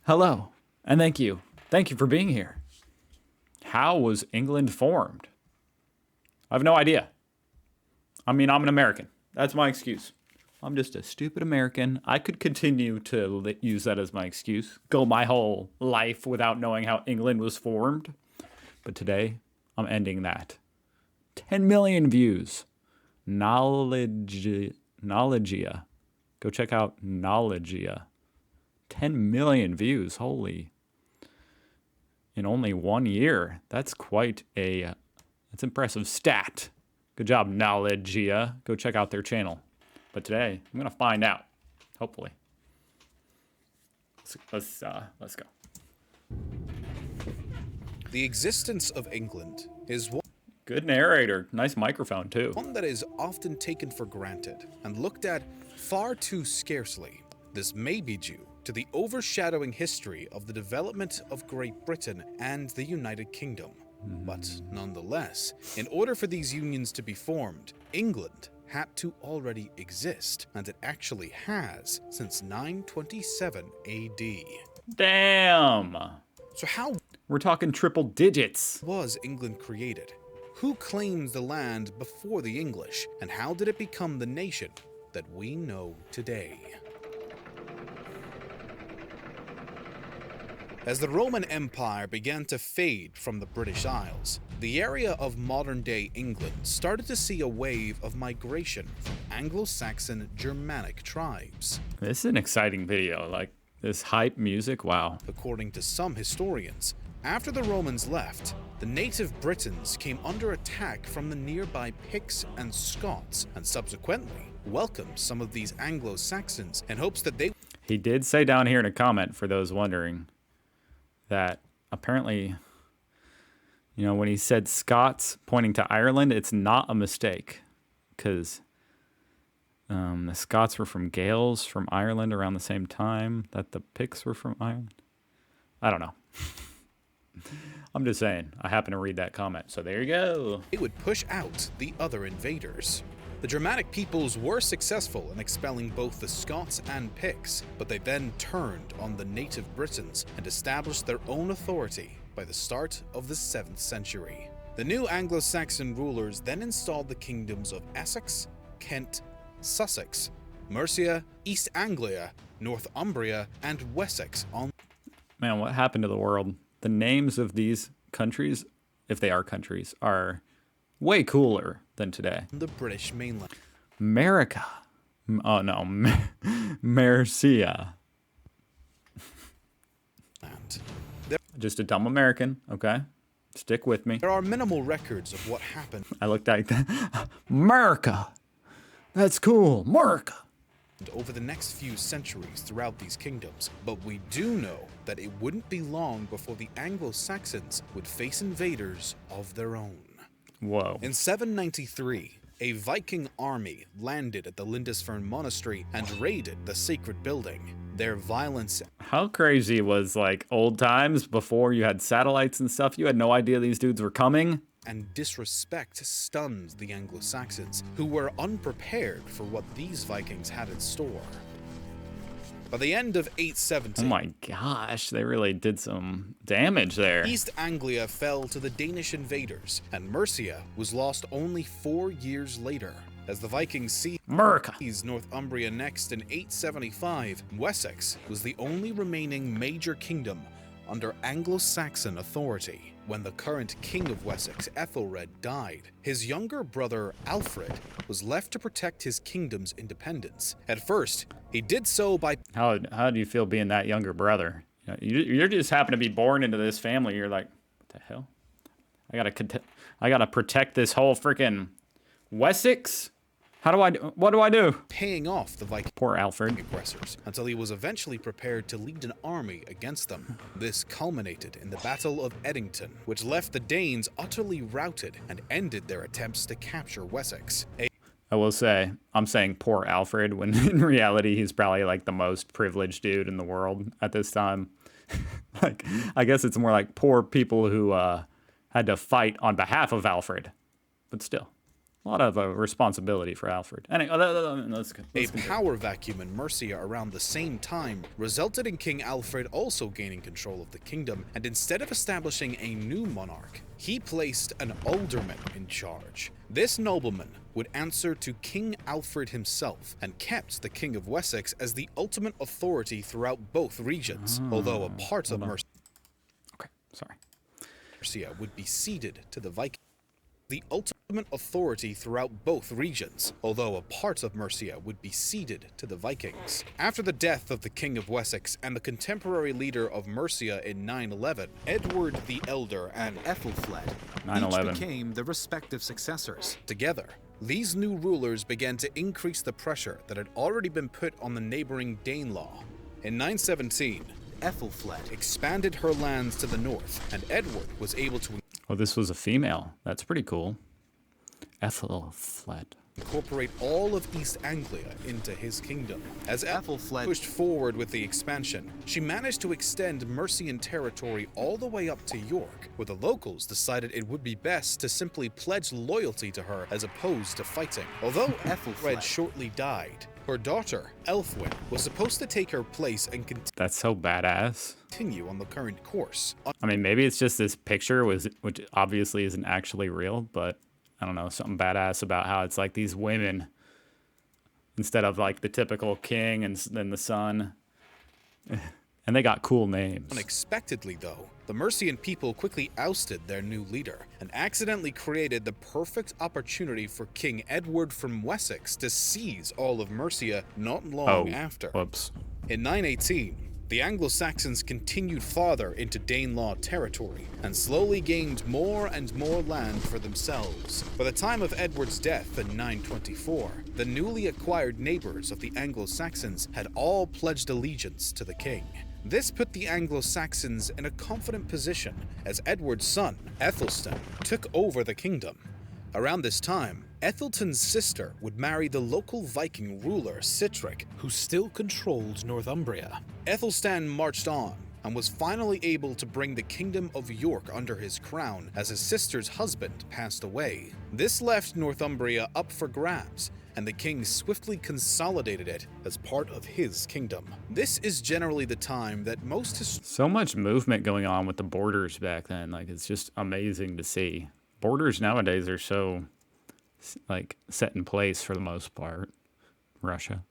Hello, and thank you. Thank you for being here. How was England formed? I have no idea. I mean, I'm an American. That's my excuse. I'm just a stupid American. I could continue to use that as my excuse, go my whole life without knowing how England was formed. But today, I'm ending that. 10 million views. Knowledgeia. Go check out Knowledgeia. 10 million views. Holy. In only 1 year. That's quite a, that's impressive stat. Good job, Knowledgeia. Go check out their channel. But today, I'm going to find out. Hopefully. Let's go. The existence of England is Good narrator. Nice microphone, too. one that is often taken for granted and looked at far too scarcely. This may be due to the overshadowing history of the development of Great Britain and the United Kingdom. But nonetheless, in order for these unions to be formed, England had to already exist, and it actually has since 927 AD. Damn. So how We're talking triple digits. was England created? Who claimed the land before the English, and how did it become the nation that we know today? As the Roman Empire began to fade from the British Isles, the area of modern-day England started to see a wave of migration from Anglo-Saxon Germanic tribes. This is an exciting video. Like, this hype music, wow. According to some historians, after the Romans left, the native Britons came under attack from the nearby Picts and Scots, and subsequently welcomed some of these Anglo-Saxons in hopes that they... He did say down here in a comment, for those wondering, that apparently, you know, when he said Scots pointing to Ireland, it's not a mistake, because the Scots were from Gales from Ireland around the same time that the Picts were from Ireland. I don't know. I'm just saying. I happen to read that comment, so there you go. They would push out the other invaders. The Germanic peoples were successful in expelling both the Scots and Picts, but they then turned on the native Britons and established their own authority by the start of the 7th century. The new Anglo-Saxon rulers then installed the kingdoms of Essex, Kent, Sussex, Mercia, East Anglia, Northumbria, and Wessex on... Man, what happened to the world? The names of these countries, if they are countries, are way cooler than today. the British mainland. America. Oh, no. Mercia. Just a dumb American, okay? Stick with me. There are minimal records of what happened I looked at that. America. That's cool. America. over the next few centuries throughout these kingdoms, but we do know that it wouldn't be long before the Anglo-Saxons would face invaders of their own. Whoa. In 793, a Viking army landed at the Lindisfarne Monastery and raided the sacred building. Their violence... How crazy was, like, old times before you had satellites and stuff? You had no idea these dudes were coming? and disrespect stunned the Anglo-Saxons, who were unprepared for what these Vikings had in store. By the end of 870, Oh my gosh, they really did some damage there. East Anglia fell to the Danish invaders, and Mercia was lost only 4 years later. As the Vikings seized Northumbria next in 875, Wessex was the only remaining major kingdom under Anglo-Saxon authority. When the current king of Wessex, Ethelred, died, his younger brother Alfred was left to protect his kingdom's independence. At first, he did so by... How do you feel being that younger brother? You just happen to be born into this family. You're like, what the hell? I gotta protect this whole freaking Wessex? What do I do? Paying off the Viking Poor Alfred. aggressors until he was eventually prepared to lead an army against them. This culminated in the Battle of Edington, which left the Danes utterly routed and ended their attempts to capture Wessex. I will say, I'm saying poor Alfred, when in reality he's probably like the most privileged dude in the world at this time. Like, I guess it's more like poor people who had to fight on behalf of Alfred. But still, A lot of responsibility for Alfred. Anyway, let's A power vacuum in Mercia around the same time resulted in King Alfred also gaining control of the kingdom, and instead of establishing a new monarch, he placed an alderman in charge. This nobleman would answer to King Alfred himself and kept the King of Wessex as the ultimate authority throughout both regions, although a part of Mercia would be ceded to the Vikings. The ultimate authority throughout both regions, although a part of Mercia would be ceded to the Vikings. After the death of the King of Wessex and the contemporary leader of Mercia in 911, Edward the Elder and Ethelfled each became the respective successors. Together, these new rulers began to increase the pressure that had already been put on the neighboring Danelaw. In 917, Ethelfled expanded her lands to the north, and Edward was able to this was a female. That's pretty cool. Ethelfled. Incorporate all of East Anglia into his kingdom. As Ethelfled pushed forward with the expansion, she managed to extend Mercian territory all the way up to York, where the locals decided it would be best to simply pledge loyalty to her as opposed to fighting. Although Ethelfled shortly died, her daughter, Elfwin, was supposed to take her place and That's so badass. continue on the current course. I mean, maybe it's just this picture, which obviously isn't actually real, but I don't know, something badass about how it's like these women, instead of like the typical king and then the son. And they got cool names. Unexpectedly, though, the Mercian people quickly ousted their new leader and accidentally created the perfect opportunity for King Edward from Wessex to seize all of Mercia not long after. Whoops. In 918, the Anglo-Saxons continued farther into Danelaw territory and slowly gained more and more land for themselves. By the time of Edward's death in 924, the newly acquired neighbors of the Anglo-Saxons had all pledged allegiance to the king. This put the Anglo-Saxons in a confident position as Edward's son, Aethelstan, took over the kingdom. Around this time, Etheltan's sister would marry the local Viking ruler Sitric, who still controlled Northumbria. Aethelstan marched on and was finally able to bring the kingdom of York under his crown as his sister's husband passed away. This left Northumbria up for grabs, and the king swiftly consolidated it as part of his kingdom. This is generally the time that most so much movement going on with the borders back then. Like, it's just amazing to see. Borders nowadays are so like set in place for the most part. Russia.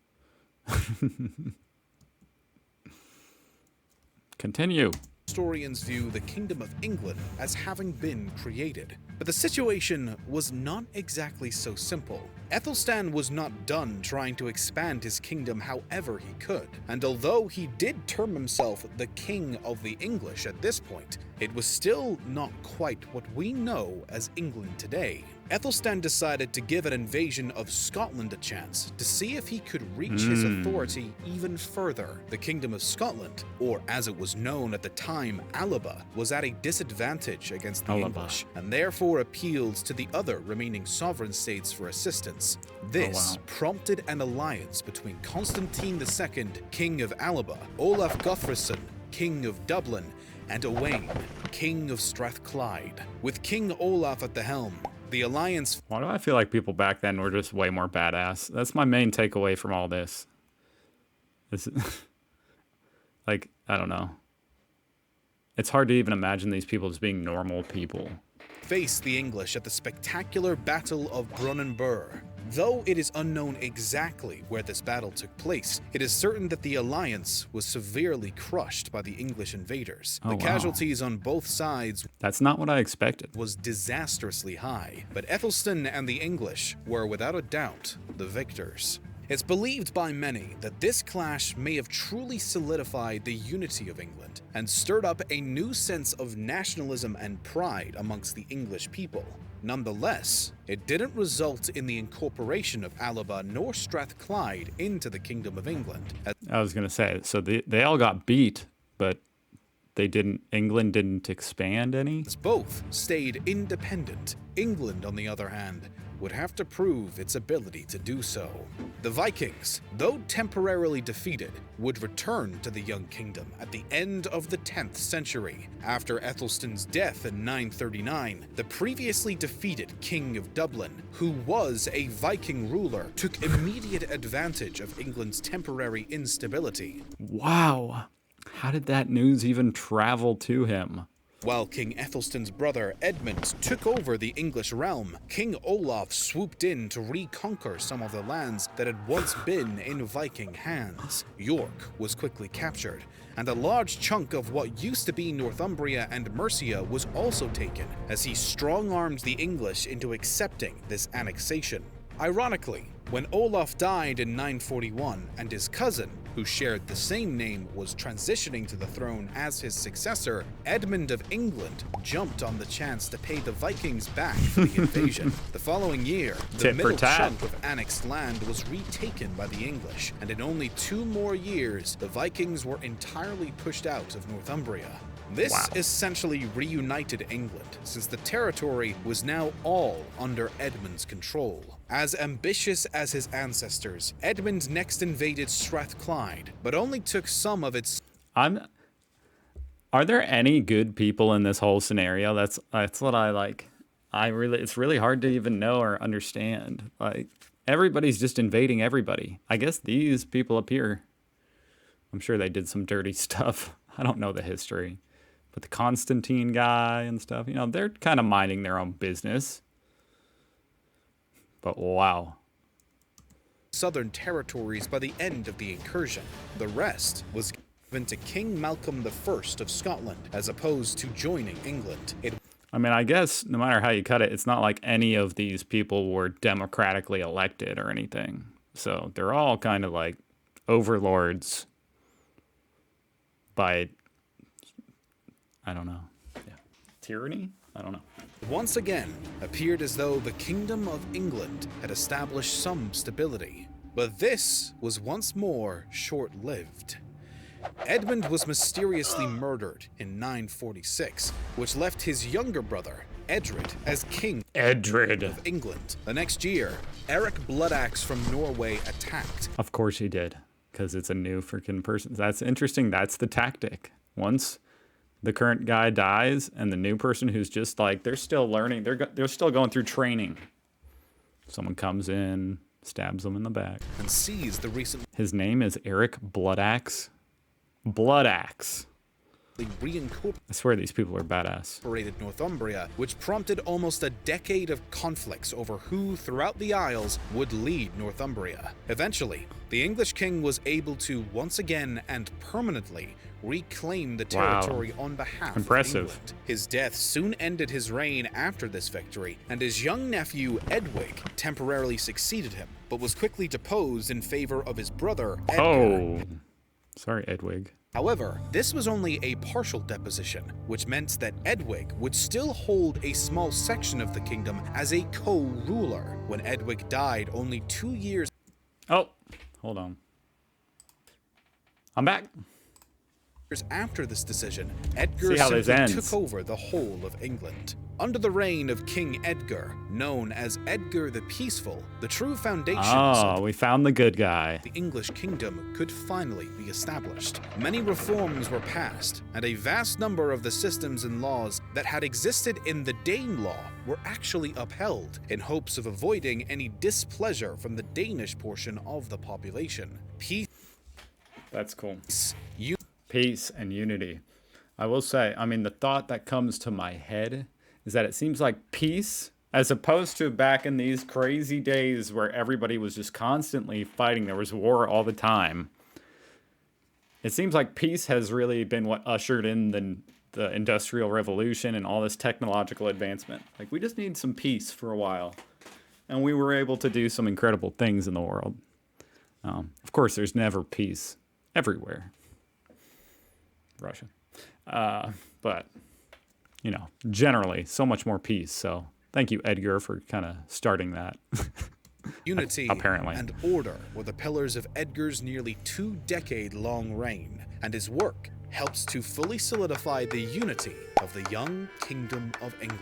Continue. Historians view the Kingdom of England as having been created. But the situation was not exactly so simple. Aethelstan was not done trying to expand his kingdom however he could, and although he did term himself the King of the English at this point, it was still not quite what we know as England today. Aethelstan decided to give an invasion of Scotland a chance to see if he could reach his authority even further. The Kingdom of Scotland, or as it was known at the time, Alaba, was at a disadvantage against the English, and therefore appealed to the other remaining sovereign states for assistance. This prompted an alliance between Constantine II, King of Alaba, Olaf Guthrum, King of Dublin, and Owain, King of Strathclyde. With King Olaf at the helm, the alliance... Why do I feel like people back then were just way more badass? That's my main takeaway from all this. Like, I don't know. It's hard to even imagine these people just being normal people. Faced the English at the spectacular Battle of Brunanburh. Though it is unknown exactly where this battle took place, it is certain that the alliance was severely crushed by the English invaders. The casualties on both sides That's not what I expected. was disastrously high, but Aethelstan and the English were without a doubt the victors. It's believed by many that this clash may have truly solidified the unity of England and stirred up a new sense of nationalism and pride amongst the English people. Nonetheless, it didn't result in the incorporation of Alaba nor Strathclyde into the Kingdom of England. I was going to say, so they all got beat, but England didn't expand any? Both stayed independent. England, on the other hand, would have to prove its ability to do so. The Vikings, though temporarily defeated, would return to the young kingdom at the end of the 10th century. After Ethelstan's death in 939, the previously defeated King of Dublin, who was a Viking ruler, took immediate advantage of England's temporary instability. Wow. How did that news even travel to him? While King Ethelstan's brother Edmund took over the English realm, King Olaf swooped in to reconquer some of the lands that had once been in Viking hands. York was quickly captured, and a large chunk of what used to be Northumbria and Mercia was also taken, as he strong-armed the English into accepting this annexation. Ironically, when Olaf died in 941 and his cousin, who shared the same name, was transitioning to the throne as his successor, Edmund of England jumped on the chance to pay the Vikings back for the invasion. The following year, the middle chunk of annexed land was retaken by the English, and in only 2 more years, the Vikings were entirely pushed out of Northumbria. This essentially reunited England, since the territory was now all under Edmund's control. As ambitious as his ancestors, Edmund next invaded Strathclyde, but only took some of its... Are there any good people in this whole scenario? That's what I like. It's really hard to even know or understand. Like, everybody's just invading everybody. I guess these people up here, I'm sure they did some dirty stuff. I don't know the history. But the Constantine guy and stuff, they're kind of minding their own business. But wow. Southern territories by the end of the incursion. The rest was given to King Malcolm I of Scotland, as opposed to joining England. I guess no matter how you cut it, it's not like any of these people were democratically elected or anything. So they're all kind of like overlords by... I don't know. Yeah. Tyranny? I don't know. Once again, appeared as though the Kingdom of England had established some stability. But this was once more short-lived. Edmund was mysteriously murdered in 946, which left his younger brother, Edred, as King of England. The next year, Eric Bloodaxe from Norway attacked. Of course he did, because it's a new freaking person. That's interesting. That's the tactic. Once the current guy dies and the new person who's just like, they're still learning, they're still going through training, someone comes in, stabs them in the back, and sees the recent... His name is Eric Bloodaxe. Bloodaxe. I swear these people are badass. Northumbria, which prompted almost a decade of conflicts over who throughout the Isles would lead Northumbria. Eventually, the English king was able to once again and permanently reclaim the territory on behalf of England. His death soon ended his reign after this victory, and his young nephew Edwig temporarily succeeded him, but was quickly deposed in favor of his brother Edgar. Oh, sorry, Edwig. However, this was only a partial deposition, which meant that Edwig would still hold a small section of the kingdom as a co-ruler. When Edwig died only 2 years... Oh, hold on. I'm back. After this decision, Edgar simply took over the whole of England. Under the reign of King Edgar, known as Edgar the Peaceful, the true foundations we found the good guy. The English kingdom could finally be established. Many reforms were passed, and a vast number of the systems and laws that had existed in the Danelaw were actually upheld in hopes of avoiding any displeasure from the Danish portion of the population. Peace. That's cool. Peace and unity. I will say, the thought that comes to my head is that it seems like peace, as opposed to back in these crazy days where everybody was just constantly fighting, there was war all the time. It seems like peace has really been what ushered in the Industrial Revolution and all this technological advancement. Like, we just need some peace for a while. And we were able to do some incredible things in the world. Of course, there's never peace everywhere. Russia. But, generally, so much more peace. So thank you, Edgar, for kind of starting that. Unity apparently. And order were the pillars of Edgar's nearly 2-decade-long reign, and his work helps to fully solidify the unity of the young Kingdom of England.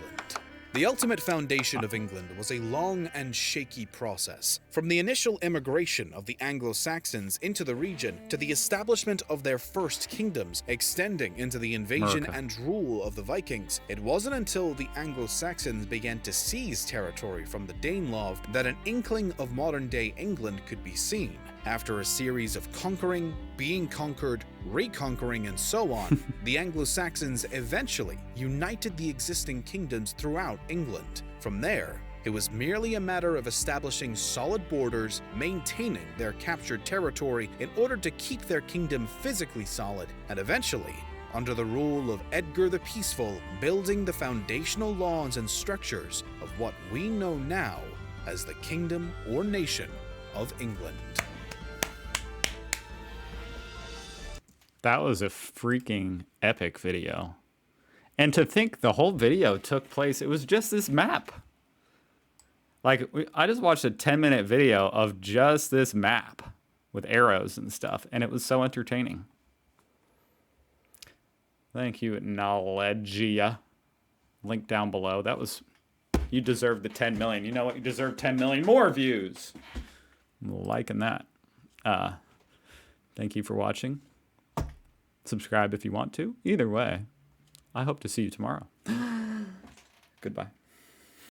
The ultimate foundation of England was a long and shaky process. From the initial immigration of the Anglo-Saxons into the region to the establishment of their first kingdoms, extending into the invasion and rule of the Vikings, it wasn't until the Anglo-Saxons began to seize territory from the Danelaw that an inkling of modern-day England could be seen. After a series of conquering, being conquered, reconquering, and so on, the Anglo-Saxons eventually united the existing kingdoms throughout England. From there, it was merely a matter of establishing solid borders, maintaining their captured territory in order to keep their kingdom physically solid, and eventually, under the rule of Edgar the Peaceful, building the foundational laws and structures of what we know now as the Kingdom or Nation of England. That was a freaking epic video. And to think the whole video took place, it was just this map. Like, I just watched a 10-minute video of just this map with arrows and stuff, and it was so entertaining. Thank you, Knowledgia. Link down below. That was... You deserve the 10 million. You know what? You deserve 10 million more views. I'm liking that. Thank you for watching. Subscribe if you want to. Either way, I hope to see you tomorrow. Goodbye.